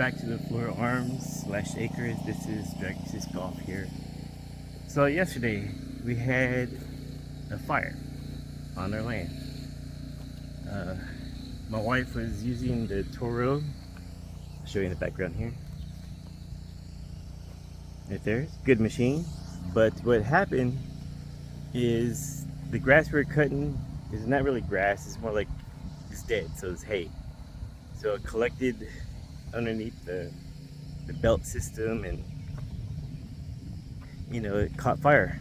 back to the Florida Arms / Acres. This is Dragon's Golf here. So yesterday we had a fire on our land. My wife was using the Toro. I'll show you in the background here. Right there, good machine. But what happened is the grass we're cutting is not really grass, it's more like it's dead, so it's hay. So it collected underneath the belt system and it caught fire.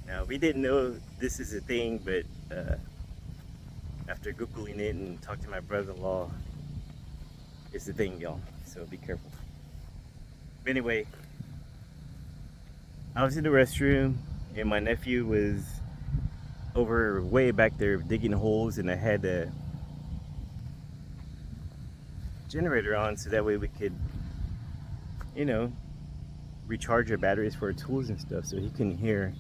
Now we didn't know this is a thing, but after Googling it and talking to my brother-in-law, it's a thing, y'all, so be careful. But anyway, I was in the restroom and my nephew was over way back there digging holes, and I had a generator on so that way we could recharge our batteries for our tools and stuff, so he couldn't hear.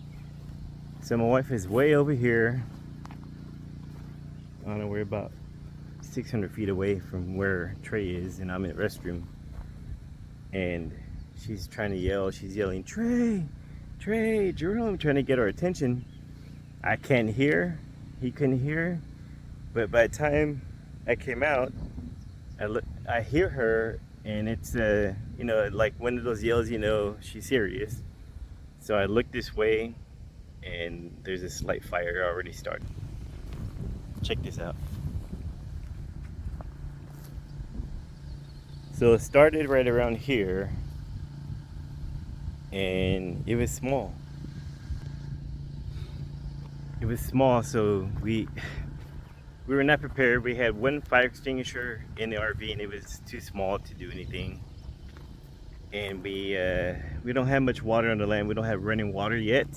So my wife is way over here. I don't know, we're about 600 feet away from where Trey is, and I'm in the restroom, and she's trying to yell. She's yelling, Trey, Jerome, trying to get our attention. I can't hear, he couldn't hear, but by the time I came out, I hear her, and it's like one of those yells, she's serious. So I look this way, and there's a slight fire already started. Check this out. So it started right around here, and it was small. So we were not prepared. We had one fire extinguisher in the RV, and it was too small to do anything. And we don't have much water on the land. We don't have running water yet.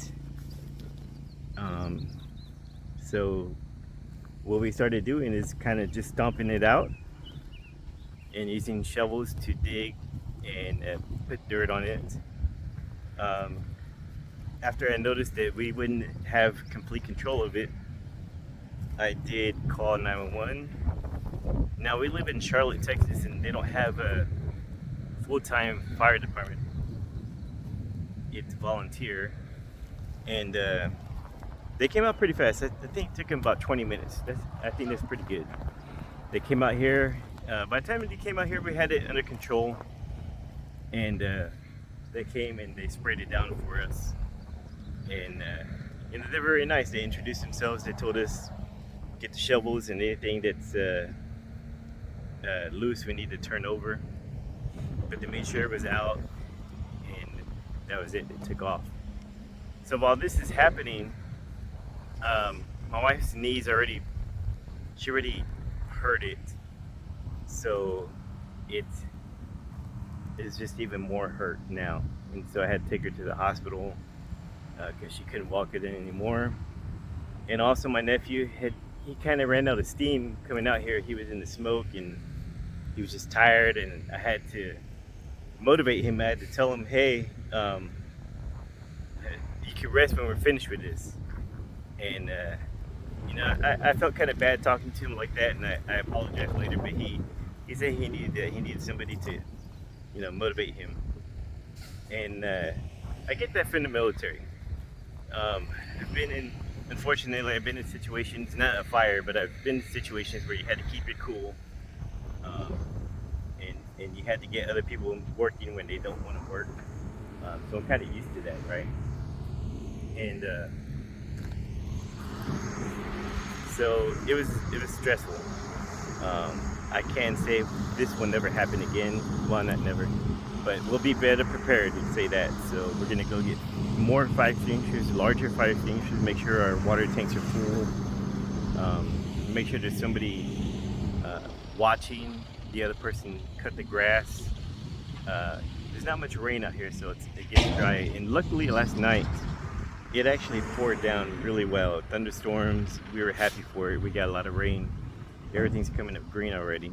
So what we started doing is kind of just stomping it out and using shovels to dig and put dirt on it. After I noticed that we wouldn't have complete control of it, I did call 911. Now we live in Charlotte, Texas, and they don't have a full-time fire department. It's volunteer, and they came out pretty fast. I think it took them about 20 minutes. I think that's pretty good. They came out here. By the time they came out here, we had it under control, and they came and they sprayed it down for us. And they're very nice. They introduced themselves. They told us get the shovels and anything that's loose we need to turn over. But they made sure it was out, and that was it. It took off. So while this is happening, my wife's knees she already hurt it. So it is just even more hurt now. And so I had to take her to the hospital because she couldn't walk it anymore. And also my nephew he kind of ran out of steam coming out here. He was in the smoke and he was just tired, and I had to motivate him. I had to tell him, hey, you can rest when we're finished with this. And I felt kind of bad talking to him like that, and I apologized later, but he said he needed somebody to motivate him. And I get that from the military. Unfortunately, I've been in situations, not a fire, but I've been in situations where you had to keep it cool, and you had to get other people working when they don't want to work. So I'm kind of used to that, right? And so it was stressful. I can't say this will never happen again. Well, not never, but we'll be better prepared to say that. So we're gonna go get more fire extinguishers, larger fire extinguishers, make sure our water tanks are full, make sure there's somebody watching the other person cut the grass. There's not much rain out here, so it gets dry. And luckily last night it actually poured down really well. Thunderstorms, we were happy for it. We got a lot of rain. Everything's coming up green already.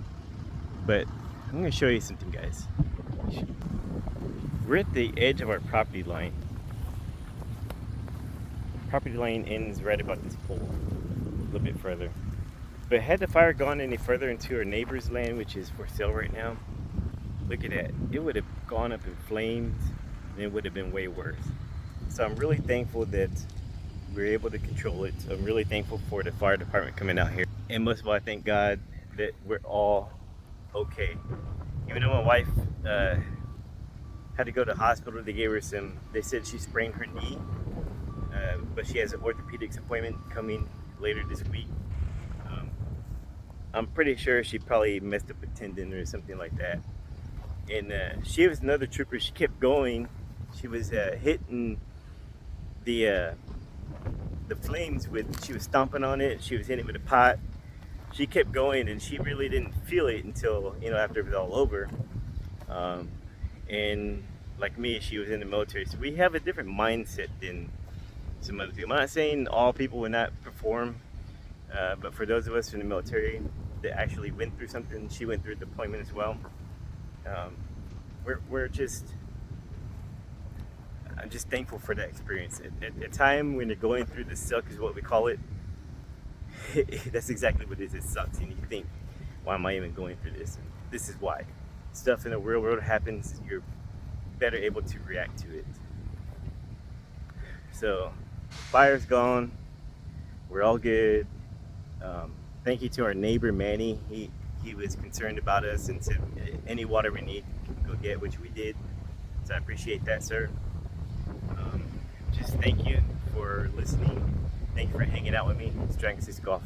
But I'm gonna show you something, guys. We're at the edge of our property line. Property line ends right about this pole, a little bit further. But had the fire gone any further into our neighbor's land, which is for sale right now, look at that. It would have gone up in flames and it would have been way worse. So I'm really thankful that we were able to control it. So I'm really thankful for the fire department coming out here. And most of all, I thank God that we're all okay. Even though my wife had to go to the hospital, they said she sprained her knee, but she has an orthopedics appointment coming later this week. I'm pretty sure she probably messed up a tendon or something like that. And she was another trooper. She kept going. She was hitting the flames she was stomping on it. She was hitting it with a pot. She kept going, and she really didn't feel it until, after it was all over. And like me, she was in the military, so we have a different mindset than some other people. I'm not saying all people would not perform, but for those of us in the military that actually went through something, she went through deployment as well. I'm just thankful for that experience. At a time when you're going through the suck, is what we call it. That's exactly what it is. It sucks, and you think, why am I even going through this? And this is why. Stuff in the real world happens. You're better able to react to it. So, fire's gone. We're all good. Thank you to our neighbor Manny. He was concerned about us and said any water we need, go get, which we did. So I appreciate that, sir. Just thank you for listening. Thank you for hanging out with me. It's Dragon 6 Golf.